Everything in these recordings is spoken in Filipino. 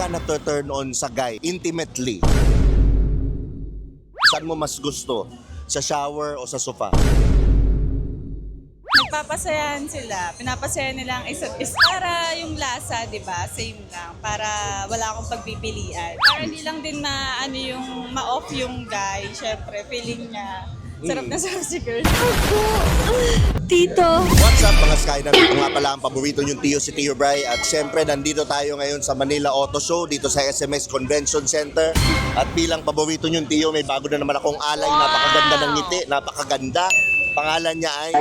ka na-turn on sa guy intimately? Saan mo mas gusto? Sa shower o sa sofa? Nagpapasayahan sila. Pinapasaya nila ang isa't isa. Para yung lasa, di ba? Same lang. Para wala akong pagpipilian. Para hindi lang din yung ma-off yung guy. Syempre, feeling niya. Sarap na sarap si girl. Tito. What's up mga Skynet? Ito nga pala ang paborito niyong Tio, si Tio Bray. At syempre, nandito tayo ngayon sa Manila Auto Show, dito sa SMS Convention Center. At bilang paborito niyong Tio, may bago na naman akong alay. Napakaganda ng ngiti, napakaganda. Pangalan niya ay...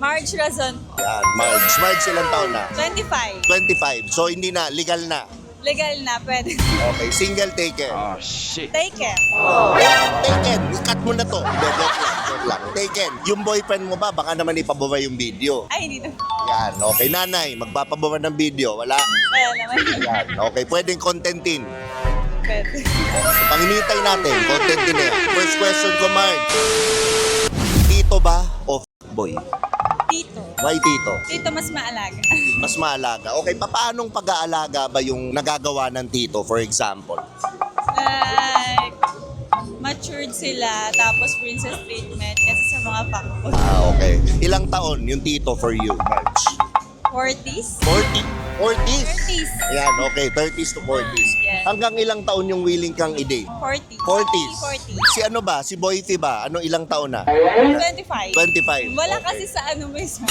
Marge Razon. Yan, Marge. Marge, ilang taon na? 25. 25. So, hindi na, legal na. Legal na, pwede. Okay, single taker. Take it. Taken, cut mo na to. Hindi, joke lang. Taken, yung boyfriend mo ba, baka naman ipababa yung video. Ay, hindi na. Yan, okay. Nanay, magpapababa ng video. Wala. Wala naman. Yan, okay. Pwedeng contentin. Pwede. Panginitay natin, contentin na yan. First question ko, Marge. Tito ba o boy? Tito. Why tito? Tito mas maalaga. Mas maalaga. Okay, paanong pag-aalaga ba yung nagagawa ng tito, for example? Like, matured sila, tapos princess treatment kasi sa mga fuckboy. Okay. Ilang taon yung tito for you, Marge? 40s? 40? 40s? 30s. Ayan, okay. 30s to 40s. Yes. Hanggang ilang taon yung willing kang i-date? 40. 40s. 40. Si ano ba? Si Boyfie ba? Ano ilang taon na? 25. 25. Wala Okay. kasi sa ano mismo.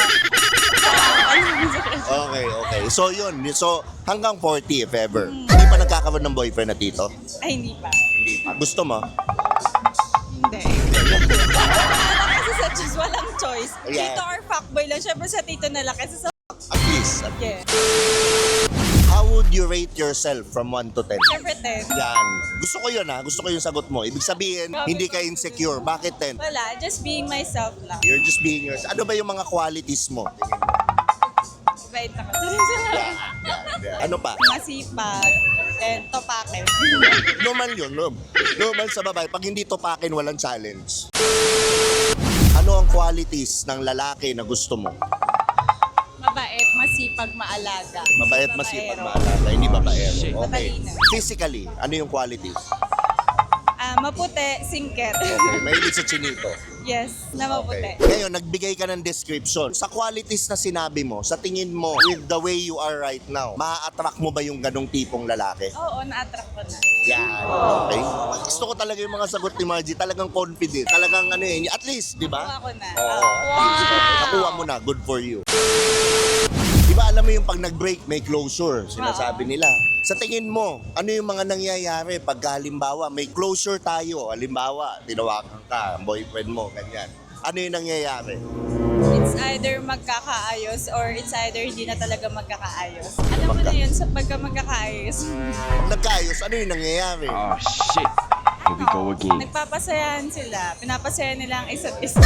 Okay, okay. So yun. So hanggang 40 if ever. Hindi pa nagkakaroon ng boyfriend na tito? Ay, hindi pa. Gusto mo? Hindi. Wala kasi sa choice, walang choice. Ayan. Tito or fuckboy lang. Siyempre sa tito na lang. Kasi sa At least. yeah. How would you rate yourself from 1 to 10? Siyempre 10. Yan. Gusto ko yun ha. Gusto ko yung sagot mo. Ibig sabihin, hindi ka insecure. Bakit 10? Wala. Just being myself lang. You're just being yours. Ano ba yung mga qualities mo? Bait ako. Ano pa? Masipag. And topakin. Normal yun, no? Normal sa babae. Pag hindi topakin, walang challenge. Ano ang qualities ng lalaki na gusto mo? Mabait, masipag, maalaga. Mabait, Hindi masipag, babaero. maalala. Hindi babaero. Okay. Matalino. Physically, ano yung qualities? Maputi, singket. Okay. Mahilig sa chinito. Yes, na maputi. Okay. Ngayon, nagbigay ka ng description. Sa qualities na sinabi mo, sa tingin mo, with the way you are right now, ma-attract mo ba yung ganong tipong lalaki? Oo, na-attract ko na. Yan. Okay. Gusto ko talaga yung mga sagot ni Margie. Talagang confident. Talagang ano yun. At least, di ba? Nakuha ko na. Oo. Nakuha mo na. Good for you. Di ba alam mo yung pag nag-break, may closure, sinasabi nila. Sa tingin mo, ano yung mga nangyayari pag halimbawa, may closure tayo, halimbawa, tinawakan ka, ang boyfriend mo, ganyan. Ano yung nangyayari? It's either magkakaayos or it's either hindi na talaga magkakaayos. Alam mo na yun, sa pagka magkakaayos. Pag nagkaayos, ano yung nangyayari? Oh shit. Here we go again. Nagpapasayahan sila. Pinapasaya nila ang isa't isa.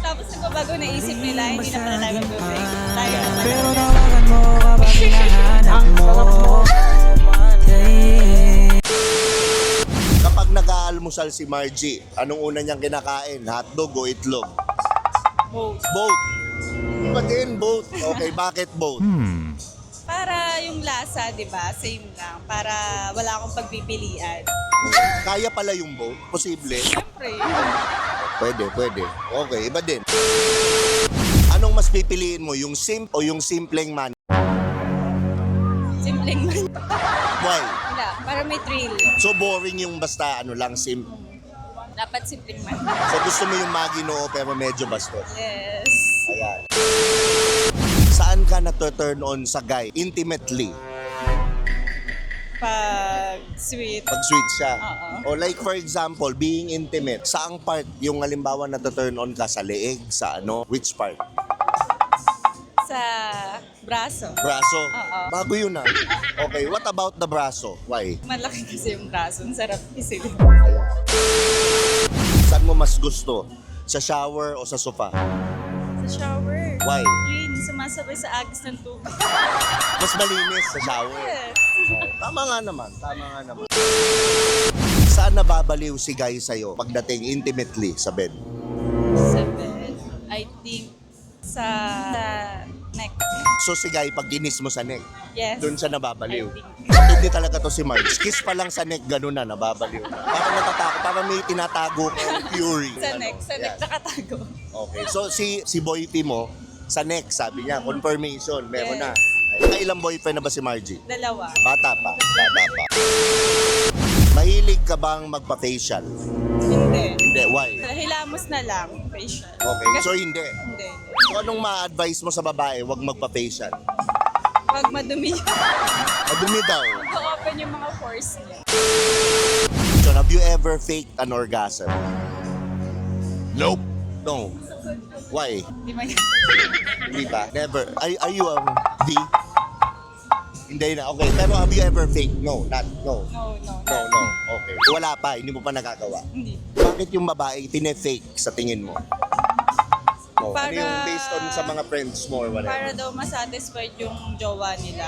Tapos nagbabago na isip nila, hindi na pala tayo mag-break. Tayo na Pero talaga. tawagan mo kapag hinahanap mo. Kapag nag-aalmusal si Margie, anong una niyang kinakain? Hotdog o itlog? Both. Both. Iba din, both. Okay, bakit both? Para yung lasa, di ba? Same lang. Para wala akong pagpipilian. Kaya pala yung both? Posible? Siyempre. Pwede, pwede. Okay, iba din. Anong mas pipiliin mo? Yung simp o yung simpleng man? Simpleng man. Why? Wala. Para may thrill. So boring yung basta ano lang, simp. Dapat simpleng man. So gusto mo yung maginoo pero medyo bastos. Yes. Ayan. Saan ka na-turn on sa guy? Intimately. Pag sweet. Pag sweet siya. Oo. O like for example, being intimate. Saang part yung halimbawa na-turn on ka? Sa leeg? Sa ano? Which part? Sa braso. Braso? Oo. Bago yun ah. Okay, what about the braso? Why? Malaki kasi yung braso. Ang sarap isilip. Saan mo mas gusto? Sa shower o sa sofa? Sa shower. Why? Clean. Sumasabay sa agis ng tubig. Mas malinis sa shower. Yes. Tama nga naman. Tama nga naman. Saan nababaliw si guy sa'yo pagdating intimately sa bed? Sa bed. I think sa neck. So si guy, pag ginis mo sa neck, Yes. doon siya nababaliw. I think. Pati Hindi talaga to si Marge. Kiss pa lang sa neck, gano'n na, nababaliw na. Parang natatakot, parang may tinatago kang fury. Sa next Yan. nakatago. Okay, so si boyfriend mo, sa neck, sabi niya, confirmation, meron Yes. na. Ilang boyfriend na ba si Margie? 2. Bata pa. Mahilig ka bang magpa-facial? Hindi. Hindi, why? Hilamos na lang, facial. Okay, so hindi. Hindi. So anong ma-advise mo sa babae, wag magpa-facial? Pag madumi yun, Madumi daw. open yung mga pores niya. So have you ever faked an orgasm? Nope. No. Why? Di ba Hindi ba? Never. Are you D? Hindi na. Okay. Pero have you ever faked? No. Not. No. No. No. Okay. Wala pa. Hindi mo pa nagagawa. Hindi. Bakit yung babae tine-fake sa tingin mo? No. Ano Para- yung based on sa mga friends mo or whatever? Para daw masatisfied yung jowa nila.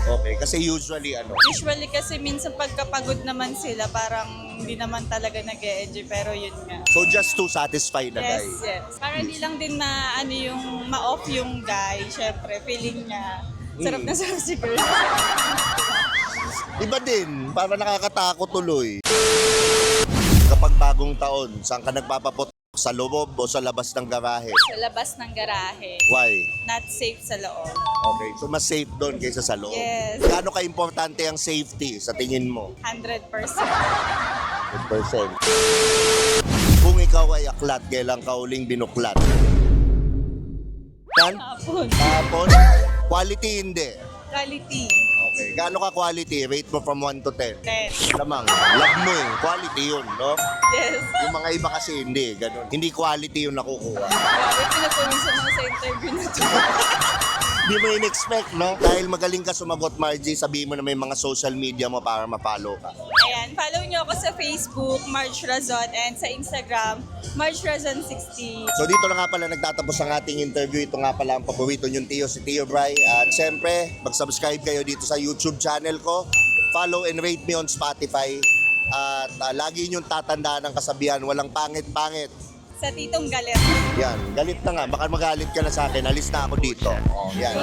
Okay. Kasi usually Usually kasi minsan pagkapagod naman sila, parang hindi naman talaga nag-e-enjoy, pero yun nga. so just to satisfy the guy. Yes. Para hindi lang din na yung ma-off yung guy, syempre, feeling niya, sarap na sarap si girl. Iba din. Para nakakatakot tuloy. Kapag bagong taon, saan ka nagpapapot? Sa loob o sa labas ng garahe? Sa labas ng garahe, Why? not safe sa loob. Okay. So mas safe doon kaysa sa loob. Yes. Gaano ka-importante ang safety sa tingin mo? 100%. 100%. Kung ikaw ay aklat, kailan ka uling binuklat? Yan? Tapon. Tapon? Quality hindi. Quality. Okay. Gaano ka quality? Rate mo from 1 to 10. 10. Lamang. Love mo eh. Quality yun, no? Yes. Yung mga iba kasi hindi. Ganun. Hindi quality yung nakukuha. Grabe, pinapawisan ako sa interview na to. Hindi mo in-expect, no? Dahil magaling ka sumagot, Margie, sabihin mo na may mga social media mo para ma-follow ka. Ayan, follow nyo ako sa Facebook, Marge Razon, and sa Instagram, Marge Razon60. So dito na nga pala nagtatapos ang ating interview. Ito nga pala ang paborito niyong Tio, si Tio Bry. At syempre, mag-subscribe kayo dito sa YouTube channel ko. Follow and rate me on Spotify. At lagi niyong tatandaan ang kasabihan, walang pangit-pangit. Sa Titong Galet. Yan, galit na nga. Baka magalit ka na sa akin. Alis na ako dito. Oh, yan.